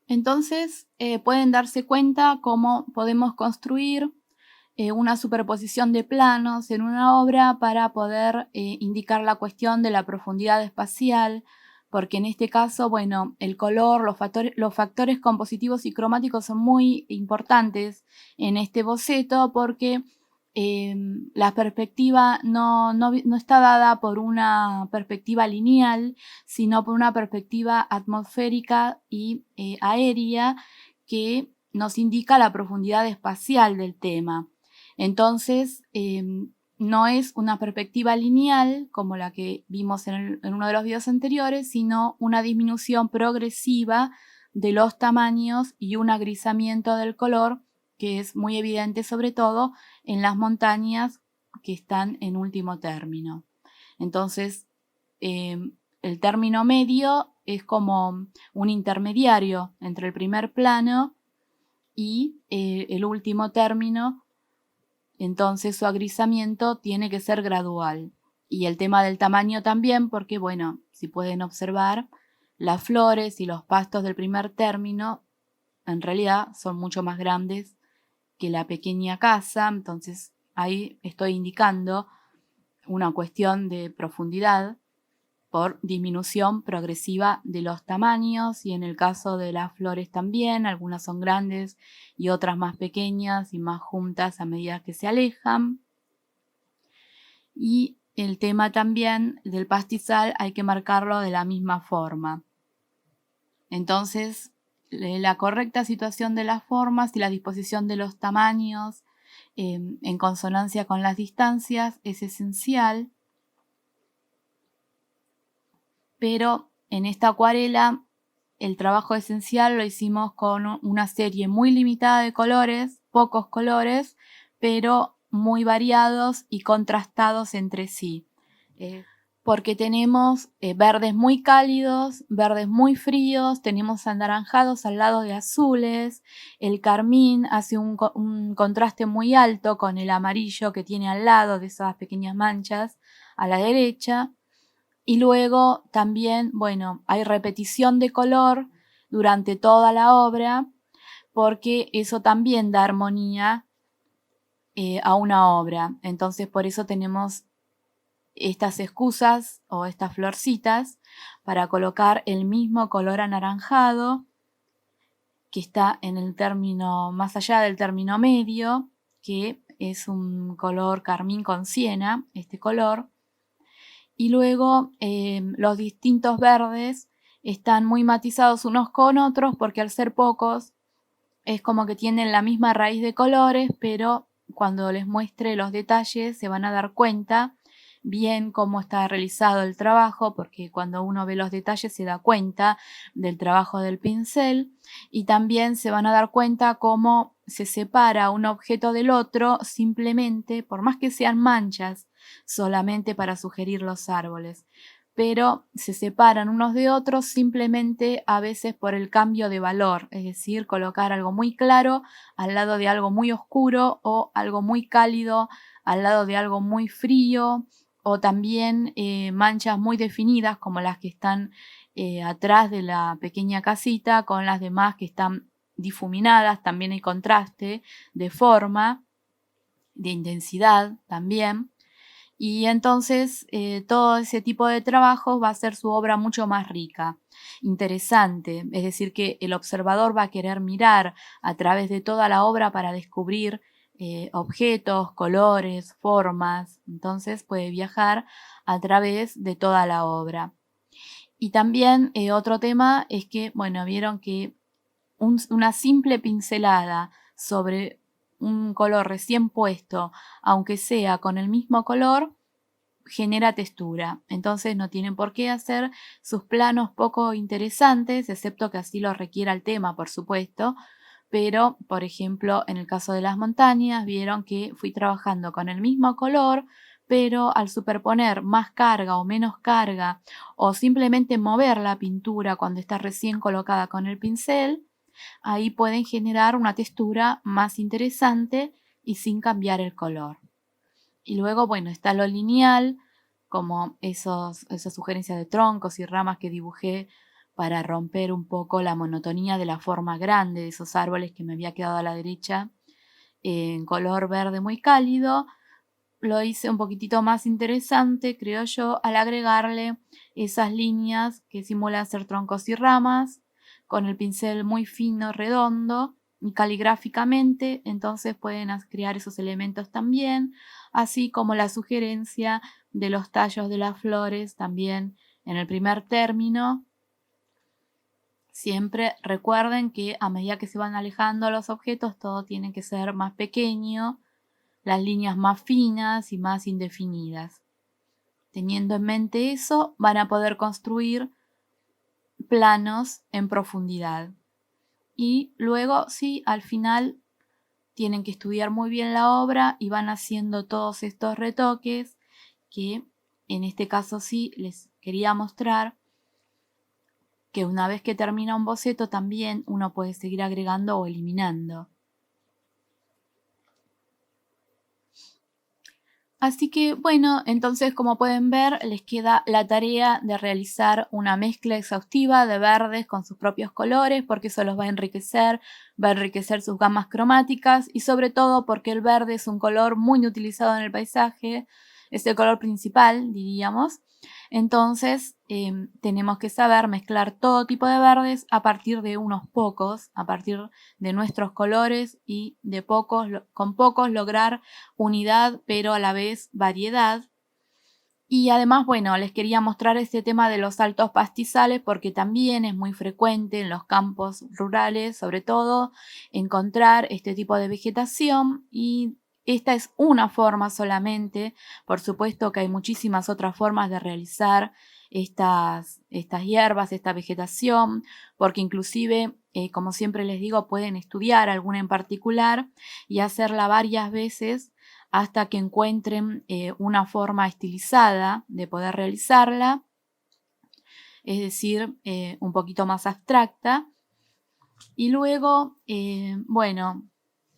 Entonces pueden darse cuenta cómo podemos construir una superposición de planos en una obra para poder indicar la cuestión de la profundidad espacial, porque en este caso, bueno, el color, los factores compositivos y cromáticos son muy importantes en este boceto, porque la perspectiva no está dada por una perspectiva lineal, sino por una perspectiva atmosférica y aérea que nos indica la profundidad espacial del tema. Entonces, no es una perspectiva lineal como la que vimos en uno de los videos anteriores, sino una disminución progresiva de los tamaños y un agrisamiento del color que es muy evidente, sobre todo en las montañas que están en último término. Entonces, el término medio es como un intermediario entre el primer plano y el último término. Entonces su agrisamiento tiene que ser gradual. Y el tema del tamaño también, porque bueno, si pueden observar, las flores y los pastos del primer término en realidad son mucho más grandes que la pequeña casa. Entonces ahí estoy indicando una cuestión de profundidad por disminución progresiva de los tamaños, y en el caso de las flores también, algunas son grandes y otras más pequeñas y más juntas a medida que se alejan. Y el tema también del pastizal hay que marcarlo de la misma forma. Entonces, la correcta situación de las formas y la disposición de los tamaños en consonancia con las distancias es esencial. Pero en esta acuarela el trabajo esencial lo hicimos con una serie muy limitada de colores, pocos colores, pero muy variados y contrastados entre sí. Porque tenemos verdes muy cálidos, verdes muy fríos, tenemos anaranjados al lado de azules, el carmín hace un contraste muy alto con el amarillo que tiene al lado de esas pequeñas manchas a la derecha. Y luego también, bueno, hay repetición de color durante toda la obra, porque eso también da armonía a una obra. Entonces por eso tenemos estas excusas o estas florcitas para colocar el mismo color anaranjado que está en el término, más allá del término medio, que es un color carmín con siena, este color. Y luego los distintos verdes están muy matizados unos con otros, porque al ser pocos es como que tienen la misma raíz de colores, pero cuando les muestre los detalles se van a dar cuenta bien cómo está realizado el trabajo, porque cuando uno ve los detalles se da cuenta del trabajo del pincel, y también se van a dar cuenta cómo se separa un objeto del otro simplemente, por más que sean manchas, solamente para sugerir los árboles, pero se separan unos de otros simplemente a veces por el cambio de valor, es decir, colocar algo muy claro al lado de algo muy oscuro, o algo muy cálido al lado de algo muy frío, o también manchas muy definidas como las que están atrás de la pequeña casita con las demás que están difuminadas, también hay contraste de forma, de intensidad también. Y entonces todo ese tipo de trabajos va a hacer su obra mucho más rica, interesante. Es decir, que el observador va a querer mirar a través de toda la obra para descubrir objetos, colores, formas. Entonces puede viajar a través de toda la obra. Y también otro tema es que, bueno, vieron que una simple pincelada sobre un color recién puesto, aunque sea con el mismo color, genera textura. Entonces no tienen por qué hacer sus planos poco interesantes, excepto que así lo requiera el tema, por supuesto. Pero, por ejemplo, en el caso de las montañas, vieron que fui trabajando con el mismo color, pero al superponer más carga o menos carga, o simplemente mover la pintura cuando está recién colocada con el pincel, ahí pueden generar una textura más interesante y sin cambiar el color. Y luego, bueno, está lo lineal, como esas sugerencias de troncos y ramas que dibujé para romper un poco la monotonía de la forma grande de esos árboles que me había quedado a la derecha en color verde muy cálido. Lo hice un poquitito más interesante, creo yo, al agregarle esas líneas que simulan ser troncos y ramas, con el pincel muy fino, redondo, y caligráficamente, entonces pueden crear esos elementos también, así como la sugerencia de los tallos de las flores también en el primer término. Siempre recuerden que a medida que se van alejando los objetos, todo tiene que ser más pequeño, las líneas más finas y más indefinidas. Teniendo en mente eso, van a poder construir planos en profundidad. Y luego, sí, al final tienen que estudiar muy bien la obra y van haciendo todos estos retoques que en este caso sí les quería mostrar que una vez que termina un boceto también uno puede seguir agregando o eliminando. Así que bueno, entonces como pueden ver les queda la tarea de realizar una mezcla exhaustiva de verdes con sus propios colores porque eso los va a enriquecer sus gamas cromáticas y sobre todo porque el verde es un color muy utilizado en el paisaje, es el color principal diríamos. Entonces tenemos que saber mezclar todo tipo de verdes a partir de unos pocos, a partir de nuestros colores y de con pocos lograr unidad, pero a la vez variedad. Y además, bueno, les quería mostrar este tema de los altos pastizales porque también es muy frecuente en los campos rurales, sobre todo, encontrar este tipo de vegetación y esta es una forma solamente. Por supuesto que hay muchísimas otras formas de realizar estas hierbas, esta vegetación, porque inclusive, como siempre les digo, pueden estudiar alguna en particular y hacerla varias veces hasta que encuentren una forma estilizada de poder realizarla, es decir, un poquito más abstracta. Y luego, bueno,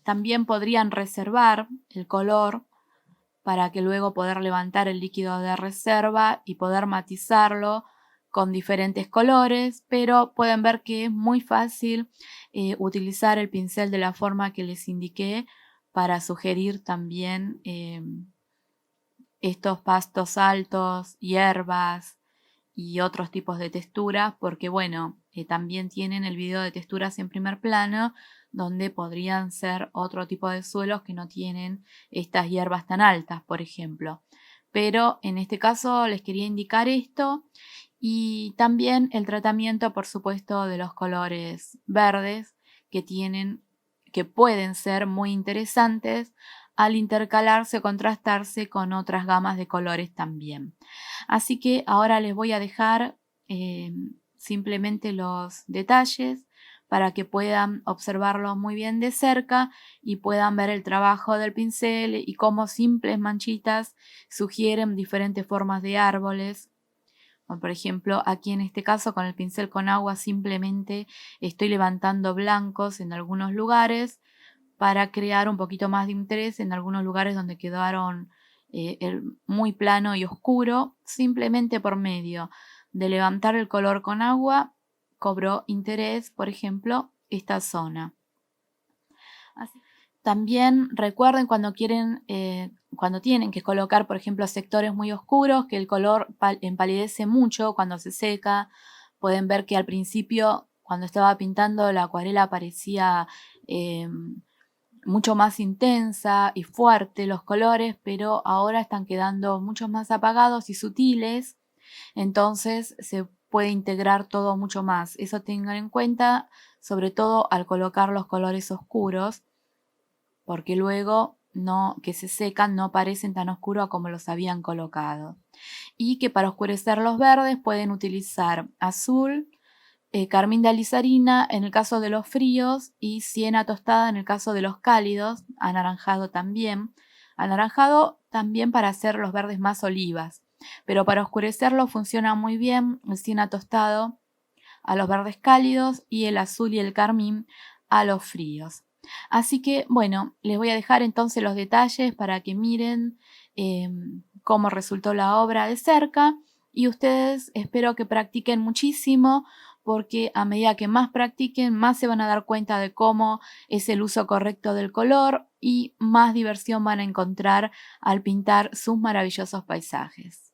también podrían reservar el color para que luego poder levantar el líquido de reserva y poder matizarlo con diferentes colores, pero pueden ver que es muy fácil utilizar el pincel de la forma que les indiqué para sugerir también estos pastos altos, hierbas y otros tipos de texturas, porque bueno, también tienen el video de texturas en primer plano, donde podrían ser otro tipo de suelos que no tienen estas hierbas tan altas, por ejemplo. Pero en este caso les quería indicar esto y también el tratamiento, por supuesto, de los colores verdes que pueden ser muy interesantes al intercalarse o contrastarse con otras gamas de colores también. Así que ahora les voy a dejar simplemente los detalles para que puedan observarlo muy bien de cerca y puedan ver el trabajo del pincel y cómo simples manchitas sugieren diferentes formas de árboles. Por ejemplo, aquí en este caso con el pincel con agua simplemente estoy levantando blancos en algunos lugares para crear un poquito más de interés en algunos lugares donde quedaron muy plano y oscuro, simplemente por medio de levantar el color con agua, cobró interés, por ejemplo, esta zona. También recuerden cuando tienen que colocar, por ejemplo, sectores muy oscuros, que el color empalidece mucho cuando se seca. Pueden ver que al principio, cuando estaba pintando, la acuarela parecía mucho más intensa y fuerte los colores, pero ahora están quedando mucho más apagados y sutiles, entonces se puede integrar todo mucho más. Eso tengan en cuenta, sobre todo al colocar los colores oscuros, porque luego que se secan no parecen tan oscuros como los habían colocado. Y que para oscurecer los verdes pueden utilizar azul, carmín de alizarina en el caso de los fríos y siena tostada en el caso de los cálidos, anaranjado también. Anaranjado también para hacer los verdes más olivas, pero para oscurecerlo funciona muy bien el siena tostado a los verdes cálidos y el azul y el carmín a los fríos. Así que bueno, les voy a dejar entonces los detalles para que miren cómo resultó la obra de cerca, y ustedes espero que practiquen muchísimo, porque a medida que más practiquen, más se van a dar cuenta de cómo es el uso correcto del color y más diversión van a encontrar al pintar sus maravillosos paisajes.